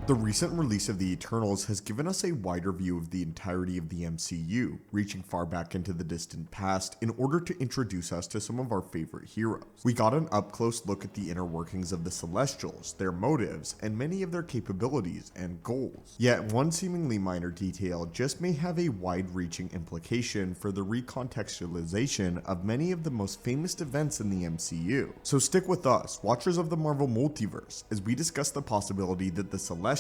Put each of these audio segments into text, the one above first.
The recent release of the Eternals has given us a wider view of the entirety of the MCU, reaching far back into the distant past in order to introduce us to some of our favorite heroes. We got an up-close look at the inner workings of the Celestials, their motives, and many of their capabilities and goals. Yet one seemingly minor detail just may have a wide-reaching implication for the recontextualization of many of the most famous events in the MCU. So stick with us, watchers of the Marvel Multiverse, as we discuss the possibility that the Celestials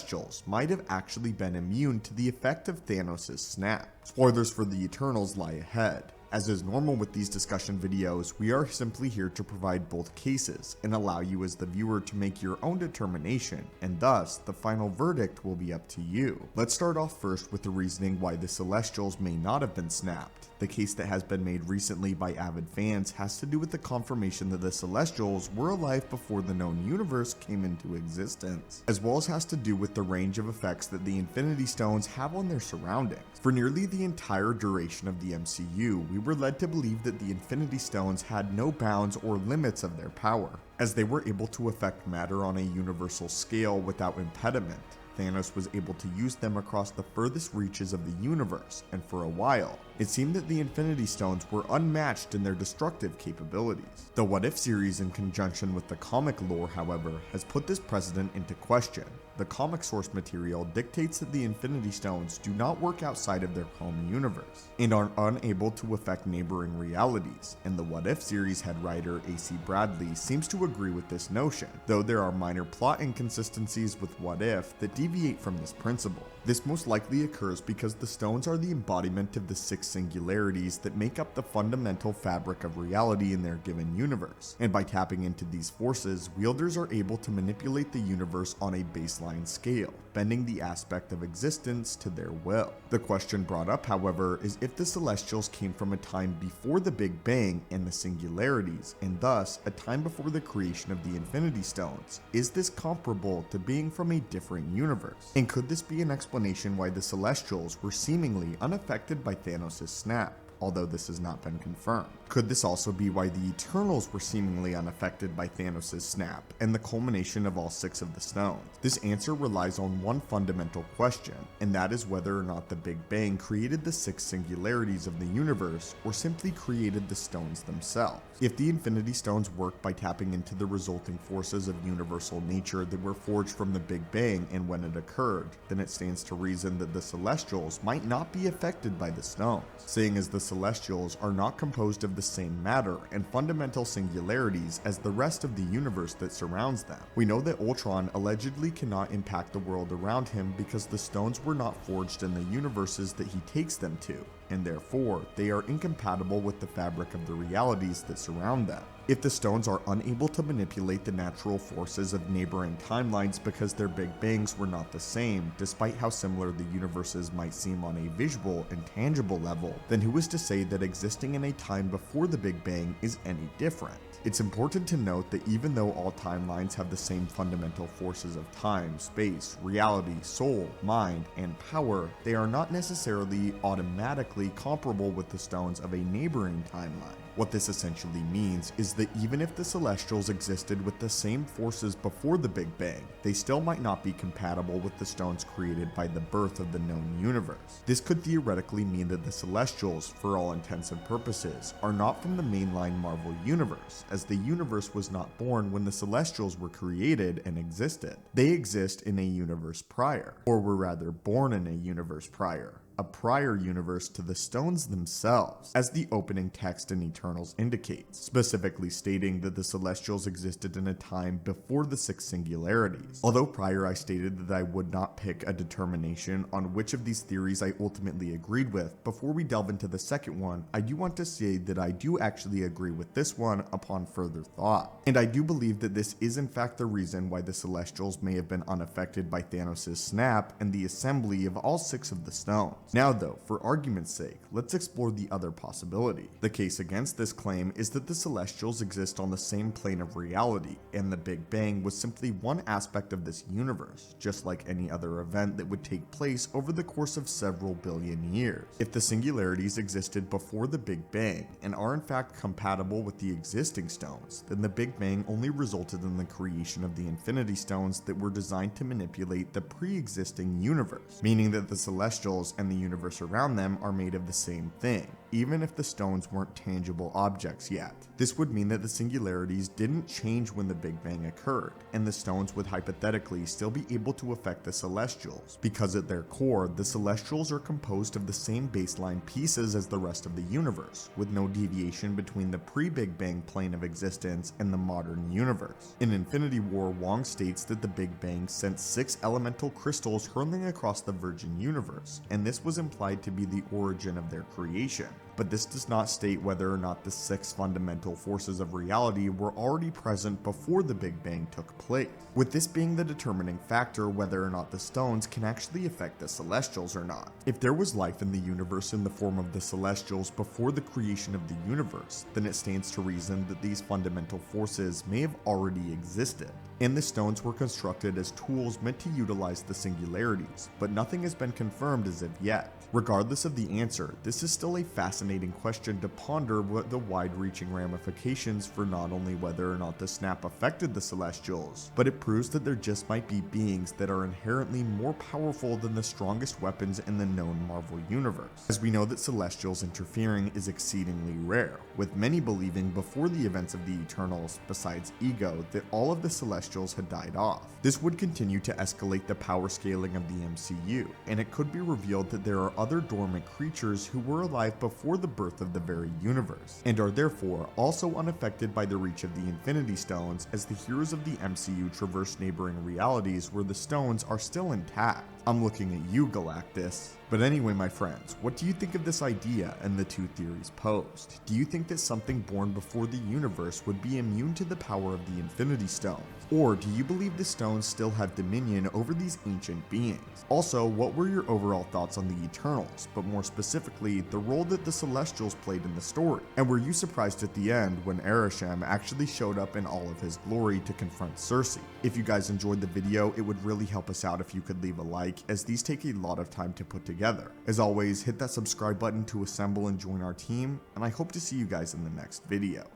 might have actually been immune to the effect of Thanos' snap. Spoilers for the Eternals lie ahead. As is normal with these discussion videos, we are simply here to provide both cases and allow you as the viewer to make your own determination, and thus, the final verdict will be up to you. Let's start off first with the reasoning why the Celestials may not have been snapped. The case that has been made recently by avid fans has to do with the confirmation that the Celestials were alive before the known universe came into existence, as well as has to do with the range of effects that the Infinity Stones have on their surroundings. For nearly the entire duration of the MCU, we were led to believe that the Infinity Stones had no bounds or limits of their power, as they were able to affect matter on a universal scale without impediment. Thanos was able to use them across the furthest reaches of the universe, and for a while, it seemed that the Infinity Stones were unmatched in their destructive capabilities. The What If series, in conjunction with the comic lore, however, has put this precedent into question. The comic source material dictates that the Infinity Stones do not work outside of their home universe, and are unable to affect neighboring realities, and the What If series head writer A.C. Bradley seems to agree with this notion, though there are minor plot inconsistencies with What If that deviate from this principle. This most likely occurs because the stones are the embodiment of the 6 singularities that make up the fundamental fabric of reality in their given universe, and by tapping into these forces, wielders are able to manipulate the universe on a baseline scale, bending the aspect of existence to their will. The question brought up, however, is if the Celestials came from a time before the Big Bang and the singularities, and thus a time before the creation of the Infinity Stones. Is this comparable to being from a different universe? And could this be an explanation why the Celestials were seemingly unaffected by Thanos' snap, although this has not been confirmed? Could this also be why the Eternals were seemingly unaffected by Thanos' snap, and the culmination of all 6 of the stones? This answer relies on one fundamental question, and that is whether or not the Big Bang created the 6 singularities of the universe, or simply created the stones themselves. If the Infinity Stones work by tapping into the resulting forces of universal nature that were forged from the Big Bang and when it occurred, then it stands to reason that the Celestials might not be affected by the stones, seeing as the Celestials are not composed of the same matter and fundamental singularities as the rest of the universe that surrounds them. We know that Ultron allegedly cannot impact the world around him because the stones were not forged in the universes that he takes them to, and therefore they are incompatible with the fabric of the realities that surround them. If the stones are unable to manipulate the natural forces of neighboring timelines because their Big Bangs were not the same, despite how similar the universes might seem on a visual and tangible level, then who is to say that existing in a time before the Big Bang is any different? It's important to note that even though all timelines have the same fundamental forces of time, space, reality, soul, mind, and power, they are not necessarily automatically comparable with the stones of a neighboring timeline. What this essentially means is that even if the Celestials existed with the same forces before the Big Bang, they still might not be compatible with the stones created by the birth of the known universe. This could theoretically mean that the Celestials, for all intents and purposes, are not from the mainline Marvel universe, as the universe was not born when the Celestials were created and existed. They exist in a universe prior, or were rather born in a universe prior. A prior universe to the stones themselves, as the opening text in Eternals indicates, specifically stating that the Celestials existed in a time before the 6 singularities. Although prior I stated that I would not pick a determination on which of these theories I ultimately agreed with, before we delve into the second one, I do want to say that I do actually agree with this one upon further thought. And I do believe that this is in fact the reason why the Celestials may have been unaffected by Thanos' snap and the assembly of all 6 of the stones. Now though, for argument's sake, let's explore the other possibility. The case against this claim is that the celestials exist on the same plane of reality, and the Big Bang was simply one aspect of this universe, just like any other event that would take place over the course of several billion years. If the singularities existed before the Big Bang, and are in fact compatible with the existing stones, then the Big Bang only resulted in the creation of the Infinity Stones that were designed to manipulate the pre-existing universe, meaning that the celestials and the universe around them are made of the same thing, even if the stones weren't tangible objects yet. This would mean that the singularities didn't change when the Big Bang occurred, and the stones would hypothetically still be able to affect the celestials, because at their core, the celestials are composed of the same baseline pieces as the rest of the universe, with no deviation between the pre-Big Bang plane of existence and the modern universe. In Infinity War, Wong states that the Big Bang sent 6 elemental crystals hurling across the Virgin Universe, and this was implied to be the origin of their creation. But this does not state whether or not the 6 fundamental forces of reality were already present before the Big Bang took place, with this being the determining factor whether or not the stones can actually affect the celestials or not. If there was life in the universe in the form of the celestials before the creation of the universe, then it stands to reason that these fundamental forces may have already existed, and the stones were constructed as tools meant to utilize the singularities, but nothing has been confirmed as of yet. Regardless of the answer, this is still a fascinating question to ponder what the wide-reaching ramifications for not only whether or not the snap affected the celestials, but it proves that there just might be beings that are inherently more powerful than the strongest weapons in the known Marvel universe, as we know that celestials interfering is exceedingly rare, with many believing before the events of the Eternals, besides Ego, that all of the celestials had died off. This would continue to escalate the power scaling of the MCU, and it could be revealed that there are other dormant creatures who were alive before the birth of the very universe, and are therefore also unaffected by the reach of the Infinity Stones, as the heroes of the MCU traverse neighboring realities where the stones are still intact. I'm looking at you, Galactus. But anyway, my friends, what do you think of this idea and the 2 theories posed? Do you think that something born before the universe would be immune to the power of the Infinity Stones? Or do you believe the stones still have dominion over these ancient beings? Also, what were your overall thoughts on the Eternals, but more specifically, the role that the Celestials played in the story? And were you surprised at the end when Arishem actually showed up in all of his glory to confront Cersei? If you guys enjoyed the video, it would really help us out if you could leave a like, as these take a lot of time to put together. As always, hit that subscribe button to assemble and join our team, and I hope to see you guys in the next video.